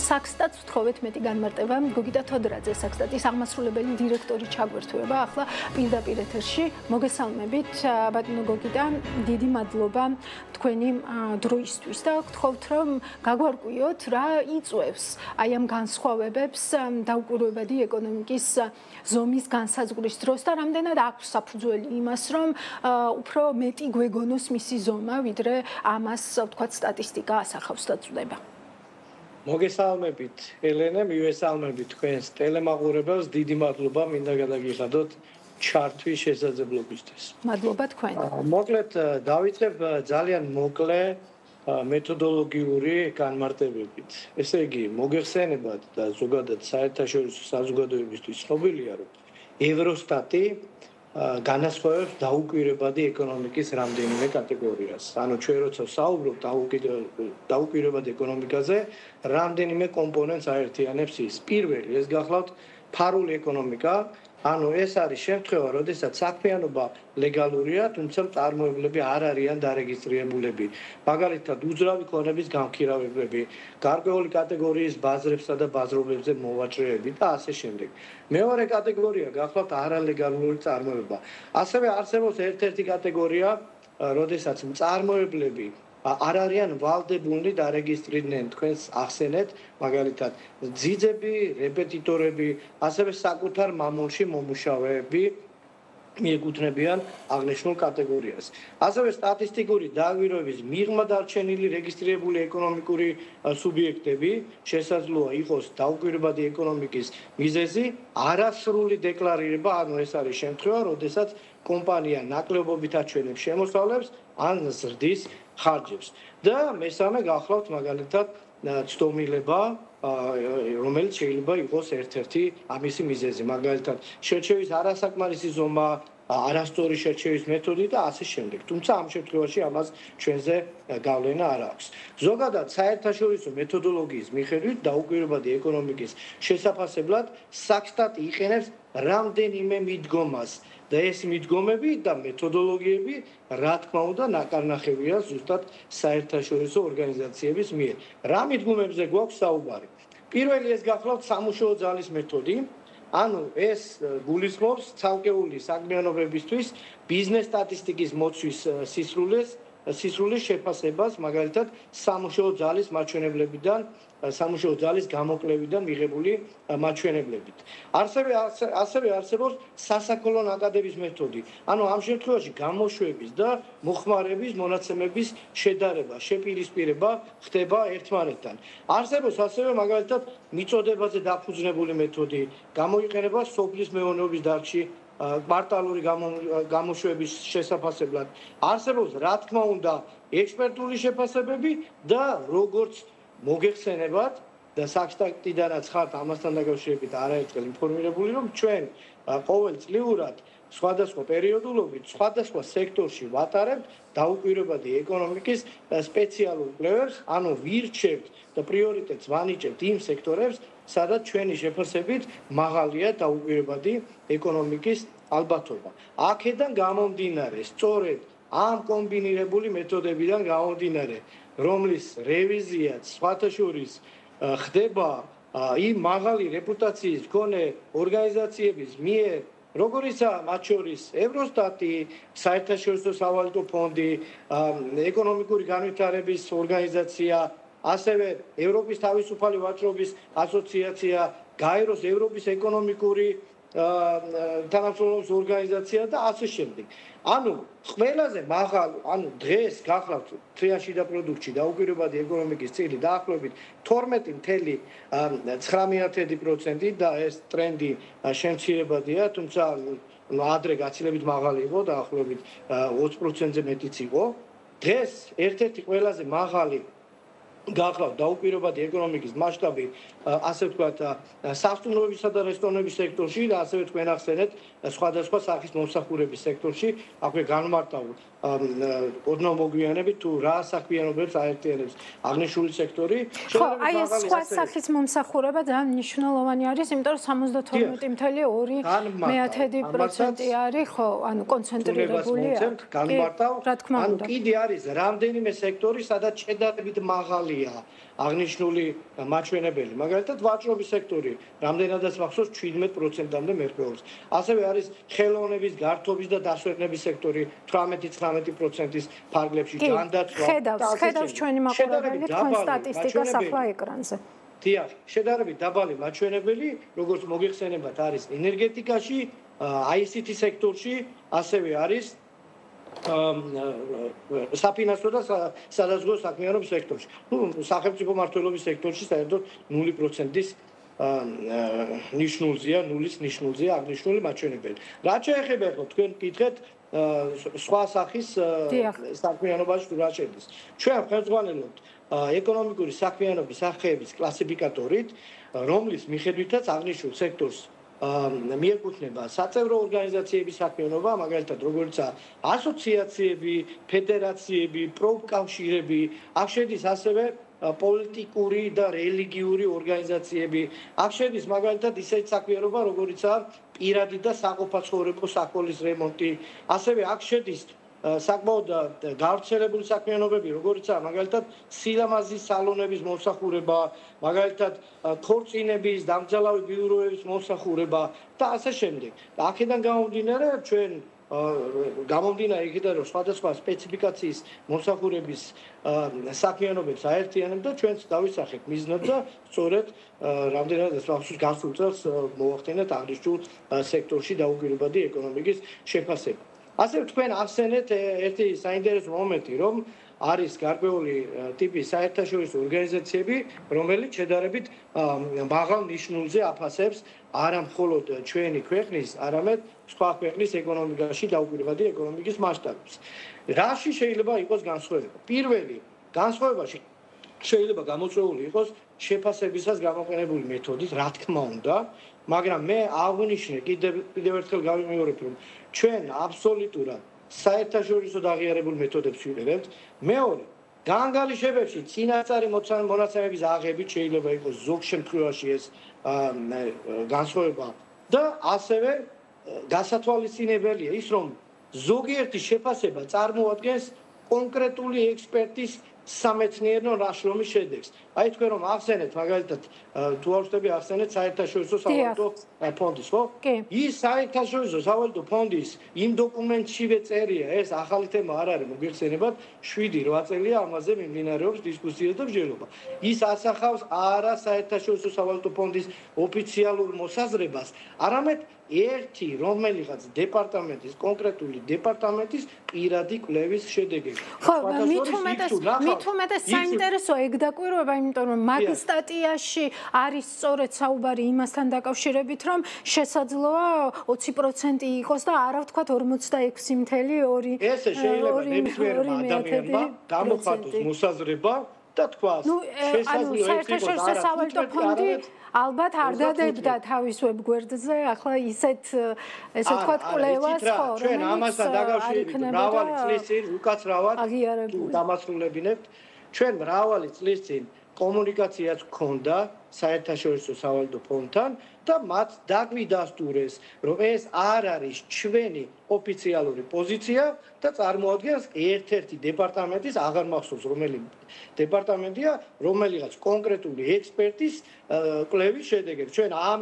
საქსტატს ვთხოვეთ მეტი განმარტება გოგიტა თოდრაძე საქსტატის აღმასრულებელი დირექტორი ჩაგვერთვება ახლა პირდაპირ ეთერში მოგესალმებით ბატონო გოგიტა დიდი მადლობა თქვენი დროისთვის და გთხოვთ რომ გაგვარკვიოთ რა იწვევს აი ამ განსხვავებებს დაუკვირვებადი ეკონომიკის ზომის განსაზღვრის დროს და რამდენად აქვს საფუძველი იმას რომ უფრო მეტი გვეგონოს მისი ზომა ვიდრე ამას ვთქვათ სტატისტიკა ასახავს და წვდება მოგესალმებით ელენე მივესალმებით თქვენს ტელემაყურებელს დიდი მადლობა მინდა გადაგიხადოთ ჩართვის შესაძლებლობისთვის მადლობა თქვენ მოკლედ დავიწყებ ძალიან მოკლე მეთოდოლოგიური განმარტებებით ესე იგი მოგეხსენებათ და ზოგადად საერთაშორისო საზოგადოებისთვის ცნობილია რომ ევროსტატი განასხვავებს დაუკვირვებადი ეკონომიკის რამდენიმე კატეგორიას. ანუ ჩვენ როცა საუბრობთ დაუკვირვებადი ეკონომიკაზე, რამდენიმე კომპონენტს აერთიანებს ის. პირველი ეს გახლავთ ფარული ეკონომიკა, ანუ ეს არის შემთხვევა, როდესაც საქმიანობა ლეგალურია, თუმცა წარმოებლები არ არიან დარეგისტრირებულები. მაგალითად, უძრავი ქონების გამქირავებლები, გარკვეული კატეგორიის ბაზრებსა და ბაზრობებზე მოვაჭრეები და ასე შემდეგ. მეორე კატეგორია გახლავთ არალეგალური წარმოება. ასევე არსებობს ერთ-ერთი კატეგორია, როდესაც მწარმოებლები არ არიან ვალდებულნი დარეგისტრირდნენ თქვენს ახსენეთ, მაგალითად, ძიძები, რეპეტიტორები, ასევე საკუთარ მამულში მომუშავეები მიეკუთვნებიან აღნიშნულ კატეგორიას. ასევე სტატისტიკური დააკვირვების მიღმა დარჩენილი რეგისტრირებული ეკონომიკური სუბიექტები შესაძლოა იყოს დაუკვირვებადი ეკონომიკის მიზეზი არასრული დეკლარირება, ანუ ეს არის შემთხვევა, როდესაც კომპანია ნაკლებობით აჩვენებს შემოსავლებს ან ზრდის ხარჯებს. და მესამე გახლავთ მაგალითად ცდომილება, რომელიც შეიძლება იყოს ერთ-ერთი ამისი მიზეზი, მაგალითად შერჩევის არასაკმარისი ზომა, არასწორი შერჩევის მეთოდი და ასე შემდეგ. თუმცა ამ შემთხვევაში ამას ჩვენზე გავლენა არ აქვს. ზოგადად საერთაშორისო მეთოდოლოგიის მიხედვით დაუკვირვებადი ეკონომიკის შესაფასებლად საქსტატი იყენებს რამდენიმე მიდგომას. და ეს მიდგომები და მეთოდოლოგიები, რა თქმა უნდა, ნაკარნახებია ზუსტად საერთაშორისო ორგანიზაციების მიერ. რა მიდგომებზე გვაქვს საუბარი? პირველი ეს გახლავთ სამუშაო ძალის მეთოდი, ანუ ეს გულისხმობს ცალკეული საქმიანობებისთვის ბიზნეს სტატისტიკის მოცვის სისრულის შეფასებას, მაგალითად, სამუშაო ძალის მაჩვენებლებიდან, სამუშაო ძალის გამოკლებიდან მიღებული მაჩვენებლებით. ასევე არსებობს სასაქონლო ნაკადების მეთოდი. ანუ ამ შემთხვევაში გამოშვების და მოხმარების მონაცემების შედარება, შეპირისპირება ხდება ერთმანეთთან. არსებობს ასევე მაგალითად მიწოდებაზე დაფუძნებული მეთოდი, გამოიყენება სოფლის მეურნეობის დარგში კვარტალური გამოშვების შესაფასებლად. არსებობს რა თქმა უნდა ექსპერტული შეფასებები და როგორც მოგეხსენებათ და საქსტატიდანაც ხართ ამასთან დაკავშირებით არაერთხელ ინფორმირებული რომ ჩვენ ყოველწლიურად სხვადასხვა პერიოდულობით სხვადასხვა სექტორში ვატარებთ დაუკვირვებადი ეკონომიკის სპეციალურ კვლევებს, ანუ ვირჩევთ და პრიორიტეტს ვანიჭებთ იმ სექტორებს, სადაც ჩვენი შეფასებით მაღალია დაუკვირვებადი ეკონომიკის ალბათობა. აქედან გამომდინარე, სწორედ ამ კომბინირებული მეთოდებიდან გამომდინარე, რომლის რევიზიაც სხვათა შორის ხდება იმ მაღალი რეპუტაციის მქონე ორგანიზაციების მიერ, როგორიცაა მათ შორის ევროსტატი, საერთაშორისო სავალუტო ფონდი, ეკონომიკური განვითარების ორგანიზაცია, ასევე ევროპის თავისუფალი ვაჭრობის ასოციაცია, გაეროს ევროპის ეკონომიკური თანამშრომლობის ორგანიზაცია და ასე შემდეგ. ანუ ყველაზე მაღალი, ანუ დღეს გახლავთ თრიაში და პროდუქტში დაუკვირვებადი ეკონომიკის წილი დაახლოებით 12.9% და ეს ტრენდი შემცირებადია, თუმცა ადრე გაცილებით მაღალი იყო, დაახლოებით 20%-ზე მეტიც იყო. დღეს ერთ-ერთი ყველაზე მაღალი გახლავთ დაუკვირვებადი ეკონომიკის მასშტაბი, ასე ვთქვათ, სასტუმროებისა და რესტორნების სექტორში და ასევე თქვენ ახსენეთ სხვადასხვა სახის მომსახურების სექტორში, აქვე განმარტავ ოდნავ მოგვიანებით თუ რა საქმიანობებს აერთიანებს აღნიშნული სექტორი. ხო, აი ეს სხვა სახის მომსახურება ძალიან მნიშვნელოვანი არის, იმიტომ რომ 72.2% არის, ხო, ანუ კონცენტრირებულია. განმარტავ, ანუ კიდე არის რამდენიმე სექტორი, სადაც შედარებით მაღალია მაღალია აღნიშნული მაჩვენებელი. მაგალითად, ვაჭრობის სექტორი რამდენადაც მახსოვს 17%-მდე მერყეობს. ასევე არის ხელოვნების, გართობის და დასვენების სექტორი 18-19%-ის ფარგლებში ჯანდაცვა. ხედავს ჩვენი მაყურებელი თქვენ სტატისტიკას ახლა ეკრანზე. დიახ, შედარებით დაბალი მაჩვენებელი, როგორც მოგიხსენებათ, არის ენერგეტიკაში, ICT სექტორში, ასევე არის საფინანსო და სადაზღვევო საქმიანობის სექტორში. სახელმწიფო მმართველობის სექტორში საერთოდ 0%-ის ნიშნულზეა, ნულის ნიშნულზეა აღნიშნული მაჩვენებელი. რაც შეეხება თქვენ კითხეთ სხვა სახის საქმიანობაში თუ რა შედის. ჩვენ ხელმძღვანელობთ ეკონომიკური საქმიანობის სახეების კლასიფიკატორით, რომლის მიხედვითაც აღნიშნულ სექტორს მიეკუთვნება საწევრო ორგანიზაციების საქმიანობა, მაგალითად, როგორიცაა ასოციაციები, ფედერაციები, პროფკავშირები, აქ შედის ასევე პოლიტიკური და რელიგიური ორგანიზაციები, აქ შედის მაგალითად ისეთი საქმიანობა, როგორიცაა პირადი და საყოფაცხოვრებო საქონლის რემონტი, ასევე აქ შედის საკმაოდ გავრცელებული საქმიანობები, როგორიცაა მაგალითად სილამაზის სალონების მომსახურება, მაგალითად ქორწინების, დამძალავი ბიუროების მომსახურება და ასე შემდეგ. და აქედან გამომდინარე, ჩვენ გამომდინარე იქიდან, რომ სხვადასხვა სპეციფიკაციის მომსახურების საქმიანობებს აერთიანებთ და ჩვენც დავისახეთ მიზნად და სწორედ რამდენადაც მახსოვს გასულ წელს მოახდინეთ აღნიშნულ სექტორში დაუგვირებადი ეკონომიკის შეფასება. ასევე თქვენ ახსენეთ ერთი საინტერესო მომენტი, რომ არის გარკვეული ტიპის საერთაშორისო ორგანიზაციები, რომელიც შედარებით მაღალ ნიშნულზე აფასებს არა მხოლოდ ჩვენი ქვეყნის, არამედ სხვა ქვეყნის ეკონომიკაში დაუკვირვებადი ეკონომიკის მასშტაბებს. რაში შეიძლება იყოს განსხვავება? პირველი განსხვავებაში შეიძლება გამოწვეული იყოს შეფასებისას გამოყენებული მეთოდით, რა თქმა უნდა, მაგრამ მე აღვნიშნე კიდევ ერთხელ გავიმეორებ, რომ ჩვენ აბსოლუტურად საერთაშორისო დაღიარებულ მეთოდებს ვიყენებთ. მეორე, განგალიშებებში წინასწარი მონაცემების აღებით შეიძლება იყოს ზოგ შემთხვევაში ეს განსხვავება და ასევე გასათვალისწინებელია ის, რომ ზოგიერთი შეფასება წარმოადგენს კონკრეტული ექსპერტის სამეცნიერო ნაშრომის შედეგს. აი თქვენ რომ ახსენეთ მაგალითად თუ არ ვშტები ახსენეთ საერთაშორისო სავალუტო ფონდის, ხო? ის საერთაშორისო სავალუტო ფონდის იმ დოკუმენტშივე წერია, ეს ახალი თემა არ არის, მოგიხსენებათ, 7-8 წელია ამაზე მიმდინარეობს დისკუსია და მსჯელობა. ის ასახავს არა საერთაშორისო სავალუტო ფონდის ოფიციალურ მოსაზრებას, არამედ ერთი რომელიღაც დეპარტამენტის, კონკრეტული დეპარტამენტის პირადი კვლევის შედეგები. ხო, მით უმეტეს საინტერესო ეგ დაკვირვება, იმიტომ რომ მაგ სტატიაში არის სწორედ საუბარი იმასთან დაკავშირებით, რომ შესაძლოა 20% იყოს და არა ვთქვათ 46.2. ესე შეიძლება ნებისმიერმა ადამიანმა გამოხატოს მოსაზრება და თქვას შესაძლოა საერთაშორისო სავალუტო ფონდი ალბათ არ დადებდა თავის ვებგვერდზე, ახლა ისეთ ესე ვთქვათ კვლევას ხო, ჩვენ ამასთან დაკავშირებით მრავალი წლის წინ უკაცრავად დამასრულებინებთ. ჩვენ მრავალი წლის წინ კომუნიკაციაც გქონდა საერთაშორისო სავალუტო ფონდთან და მათ დაგვიდასტურეს, რომ ეს არ არის ჩვენი ოფიციალური პოზიცია და წარმოადგენს ერთ-ერთი დეპარტამენტის, აღარ მახსოვს რომელი დეპარტამენტია, რომელიღაც კონკრეტული ექსპერტის კვლევის შედეგები. ჩვენ ამ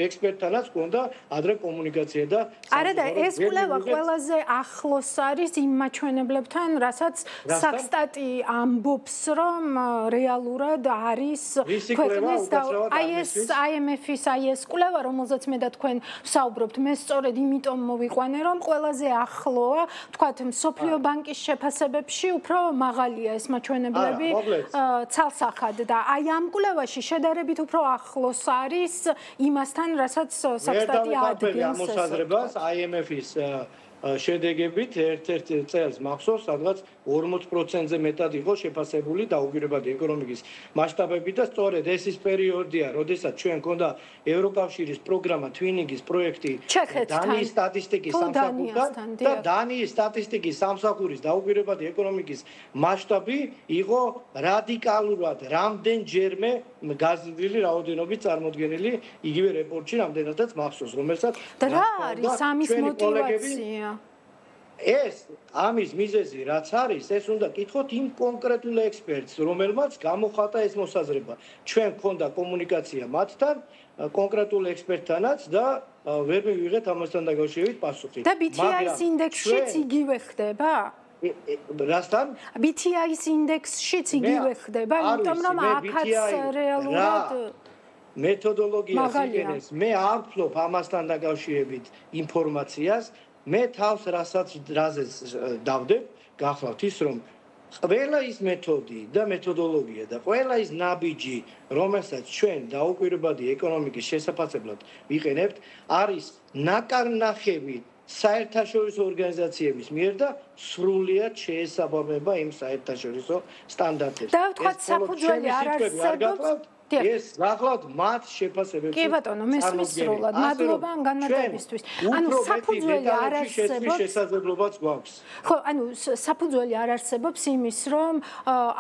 ექსპერტთანაც გქონდა ადრე კომუნიკაცია და არა და ეს კვლევა ყველაზე ახლოს არის იმ მაჩვენებლებთან, რასაც საქსტატი ამბობს, რომ რეალურად არის ქვეყნის აი ეს IMF-ის აი ეს კვლევა, რომელზეც მე და თქვენ ვსაუბრობთ, მე სწორედ იმიტომ მოვიყვანე, რომ ყველაზე ახლოა, თქვათ, მსოფლიო ბანკის შეფასებებში უფრო მაღალია ეს მაჩვენებლები ცალსახად და აი ამ კვლევაში შედარებით უფრო ახლოს არის იმასთან, რასაც საქსტატი ადგენს მოსაზრებას IMF-ის შედეგებით ერთ-ერთ წელს მახსოვს, სადღაც 40%-ზე მეტად იყო შეფასებული დაუგვირებადი ეკონომიკის მასშტაბები და სწორედ ეს ის პერიოდია, როდესაც ჩვენ გქონდა ევროკავშირის პროგრამა Twinning-ის პროექტი დანიის სტატისტიკის სამსახურთან და დანიის სტატისტიკის სამსახურის დაუგვირებადი ეკონომიკის მასშტაბი იყო რადიკალურად რამდენჯერმე გაზრდილი რაოდენობით წარმოდგენილი იგივე რეპორტში რამდენადაც მახსოვს, რომელსაც და რა არის ამის მოტივაცია? ეს ამის მიზეზი რაც არის, ეს უნდა კითხოთ იმ კონკრეტულ ექსპერტს, რომელმაც გამოხატა ეს მოსაზრება. ჩვენ გქონდა კომუნიკაცია მათთან, კონკრეტულ ექსპერტთანაც და ვერ მივიღეთ ამასთან დაკავშირებით პასუხი. და BTI-ის ინდექსშიც იგივე ხდება? რასთან? BTI-ის ინდექსშიც იგივე ხდება, იმიტომ რომ აქაც რეალურად მეთოდოლოგიას იგენებს. მე არ ვფლობ ამასთან დაკავშირებით ინფორმაციას. მე თავს რაზე დავდებ, გახლავთ ის, რომ ყველა ის მეთოდი და მეთოდოლოგია და ყველა ის ნაბიჯი, რომელსაც ჩვენ დაუკვირვებადი ეკონომიკის შესაფასებლად ვიყენებთ, არის ნაკარნახევი საერთაშორისო ორგანიზაციების მიერ და სრულიად შეესაბამება იმ საერთაშორისო სტანდარტებს. და ვთქვათ, საფუძველი არ არსებობს. ეს გახლავთ მათ შეფასებებს. კი ბატონო, მესმის სრულად. მადლობა ამ განმარტებისთვის. ანუ საფუძველი არ არსებობს. შესაძლებლობაც გვაქვს. ხო, ანუ საფუძველი არ არსებობს იმის, რომ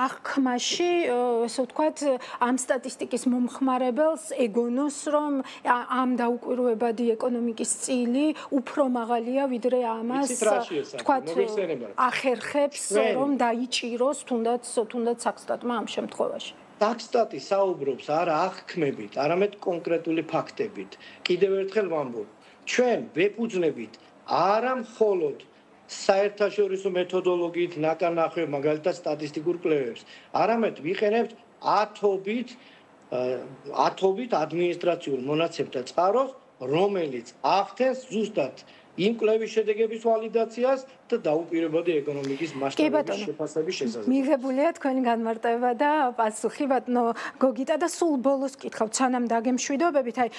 აღქმაში, ესე ვთქვათ, ამ სტატისტიკის მომხმარებელს ეგონოს, რომ ამ დაუკვირვებადი ეკონომიკის წილი უფრო მაღალია, ვიდრე ამას, ვთქვათ, ახერხებს, რომ დაიჭიროს თუნდაც საქსტატმა ამ შემთხვევაში. საქსტატი საუბრობს არა აღქმებით, არამედ კონკრეტული ფაქტებით. კიდევ ერთხელ ვამბობ, ჩვენ ვეფუძნებით არა მხოლოდ საერთაშორისო მეთოდოლოგიით ნაკარნახევ მაგალითად სტატისტიკურ კვლევებს, არამედ ვიყენებთ ათობით ადმინისტრაციულ მონაცემთა წყაროს, რომელიც ახდენს ზუსტად იმ კვლევის შედეგების ვალიდაციას და დაუკვირვებადი ეკონომიკის მასშტაბების შეფასების შესაძლებლობას. მიღებულია თქვენი განმარტება და პასუხი, ბატონო გოგიტა და სულ ბოლოს კითხავთ, სანამ დაგემშვიდობებით, აი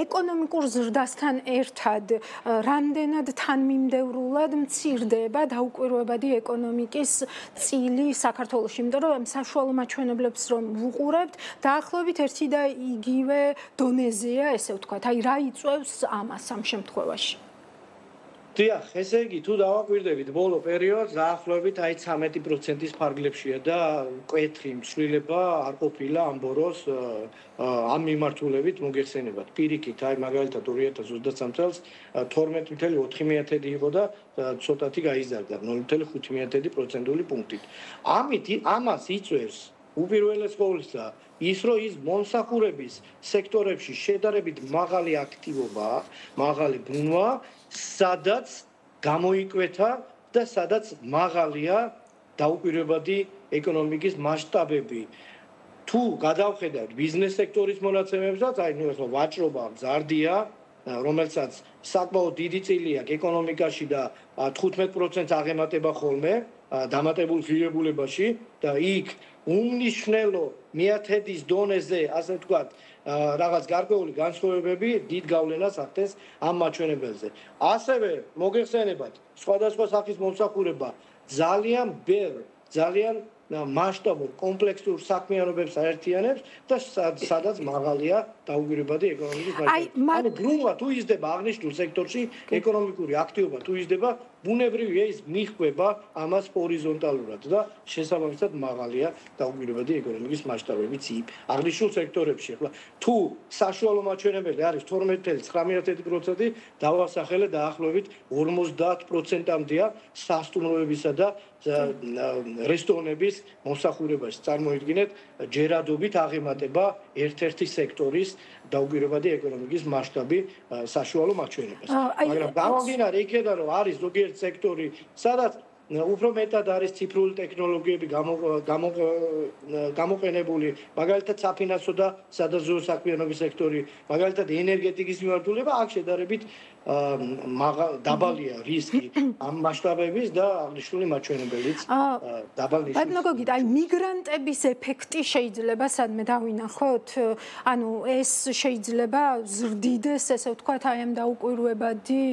ეკონომიკურ ზრდასთან ერთად რამდენად თანმიმდევრულად მცირდება დაუკვირვებადი ეკონომიკის წილი საქართველოში, იმიტომ რომ საშუალო მაჩვენებლებს რომ ვუყურებთ, დაახლოებით ერთი და იგივე დონეზეა, ესე ვთქვათ, აი რა იწვევს ამას ამ შემთხვევაში? დიახ, ესე იგი, თუ დავაკვირდებით ბოლო პერიოდს, დაახლოებით 13%-ის ფარგლებშია და მკვეთრი მსვლელობა არ ყოფილა ამ ბოროს ამ მიმართულებით მოგეხსენებათ. პირიქით, აი მაგალითად 2023 წელს 12.4% იყო და ცოტათი გაიზარდა 0.5% პუნქტით. ამას იწვევს უპირველეს ყოვლისა ის, რომ ის მომსახურების სექტორებში შედარებით მაღალი აქტივობაა, მაღალი ბუნვა, სადაც გამოიკვეთა და სადაც მაღალია დაუკვირვებადი ეკონომიკის მასშტაბები. თუ გადავხედავთ ბიზნეს სექტორის მონაცემებსაც, აი ნუ ახლა ვაჭრობა მზარდია, რომელსაც საკმაოდ დიდი წილი აქვს ეკონომიკაში და 15% აღემატება ხოლმე დამატებულ ღირებულებაში და იქ უმნიშვნელო მიათედის დონეზე, ასე ვთქვათ, რაღაც გარკვეული განსხვავებები დიდ გავლენას ახდენს ამ მაჩვენებელზე. ასევე მოგეხსენებათ, სხვადასხვა სახის მომსახურება ძალიან ბევრ, ძალიან მასშტაბურ კომპლექსურ საქმიანობებს აერთიანებს და სადაც მაღალია დაუკვირვებადი ეკონომიკის მასშტაბი. ანუ ბუნვა თუ იზრდება აღნიშნულ სექტორში, ეკონომიკური აქტივობა თუ იზრდება, ბუნებრივია ის მიჰყვება ამას ჰორიზონტალურად და შესაბამისად მაღალია დაუკვირვებადი ეკონომიკის მასშტაბებიც აღნიშნულ სექტორებში. ახლა თუ საშუალო მაჩვენებელი არის 12.9%, დავასახელე დაახლოებით 50%-მდეა სასტუმროებისა და რესტორნების მომსახურებაში. წარმოიდგინეთ, ჯერადობით აღემატება ერთ-ერთი სექტორის დაუკვირვებადი ეკონომიკის მასშტაბი საშუალო მაჩვენებას. მაგრამ გამომდინარე იქედან, რომ არის ზოგიერთ სექტორი, სადაც უფრო მეტად არის ციფრული ტექნოლოგიები გამოყენებული, მაგალითად საფინანსო და სადაზვერვო საქმიანობის სექტორი, მაგალითად ენერგეტიკის მიმართულება, აქ შედარებით დაბალია რისკი ამ მასშტაბების და აღნიშნული მაჩვენებელიც დაბალ ნიშნავს. ბატონო გოგიტა, აი მიგრანტების ეფექტი შეიძლება სადმე დავინახოთ? ანუ ეს შეიძლება ზრდიდეს, ესე ვთქვათ, აი ამ დაუკვირვებადი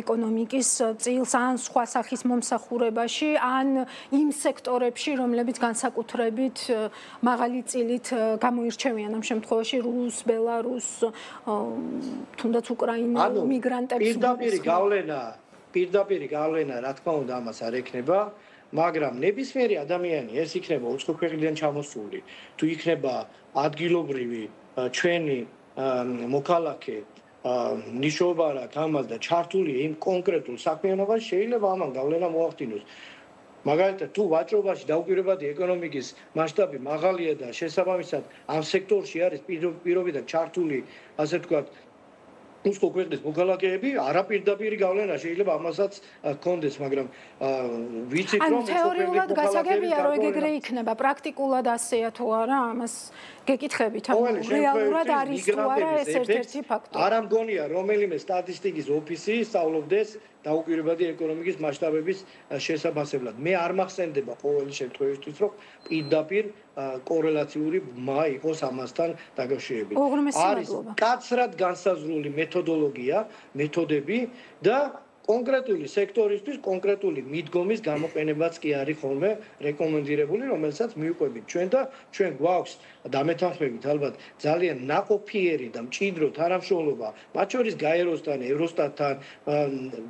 ეკონომიკის წილს ან სხვა სახის მომსახურებაში, ან იმ სექტორებში, რომლებიც განსაკუთრებით მაღალი წილით გამოირჩევიან ამ შემთხვევაში რუს, ბელარუს, თუნდაც უკრაინულ პირდაპირი გავლენა, რა თქმა უნდა, ამას არ ექნება, მაგრამ ნებისმიერი ადამიანი, ეს იქნება უცხო ქვეყნიდან ჩამოსული, თუ იქნება ადგილობრივი ჩვენი მოქალაქე, ნიშნობა რა თამას და ჩართული იმ კონკრეტულ საქმიანობაში შეიძლება ამან გავლენა მოახდინოს. მაგალითად, თუ ვაჭრობაში დაუკვირვებადი ეკონომიკის მასშტაბი მაღალია და შესაბამისად ამ სექტორში არის პირობიდან ჩართული, ასე ვთქვათ, უსკო ქვეყნის მოქალაქეები, არაპირდაპირი გავლენა შეიძლება ამასაც ჰქონდეს, მაგრამ ვიცით რომ თეორიულად გასაგებია რომ ეგრე იქნება, პრაქტიკულად ასეა თუ არა, ამას გეკითხებით, ანუ რეალურად არის თუ არა ეს ერთ-ერთი ფაქტორი. არ ამგონია რომელიმე სტატისტიკის ოფისი სწავლობდეს დაუკვირვებადი ეკონომიკის მასშტაბების შესაბამისად. მე არ მახსენდება ყოველი შემთხვევისთვის, რომ პირდაპირ კორელაციური მა იყოს ამასთან დაკავშირებით. არის კაცრად განსაზღვრული მეთოდები და კონკრეტული სექტორისთვის კონკრეტული მიდგომის გამოყენებაც კი არის ხოლმე რეკომენდირებული, რომელსაც მივყვებით ჩვენ და ჩვენ გვაქვს დამეთანხმებით ალბათ ძალიან ნაყოფიერი და მჭიდრო თანამშრომლობა, მათ შორის გაეროსთან, ევროსტატთან,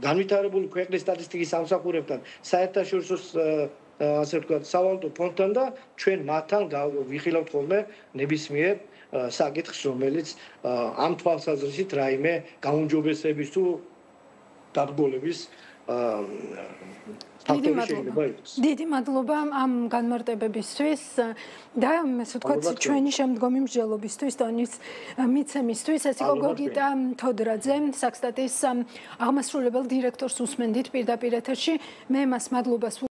განვითარებული ქვეყნის სტატისტიკის სამსახურებთან, საერთაშორისო ასე ვთქვათ, სავალუტო ფონდთან და ჩვენ მათთან ვიხილავთ ხოლმე ნებისმიერ საკითხს, რომელიც ამ თვალსაზრისით რაიმე გაუმჯობესების თუ დაბგოლების ფაქტორი შეიძლება იყოს. დიდი მადლობა ამ განმარტებებისთვის და ასე ვთქვათ, ჩვენი შემდგომი მსჯელობისთვის და მიცემისთვის. ეს იყო გოგიტა თოდრაძე, საქსტატის აღმასრულებელ დირექტორს უსმენდით პირდაპირ ეთერში. მე მას მადლობას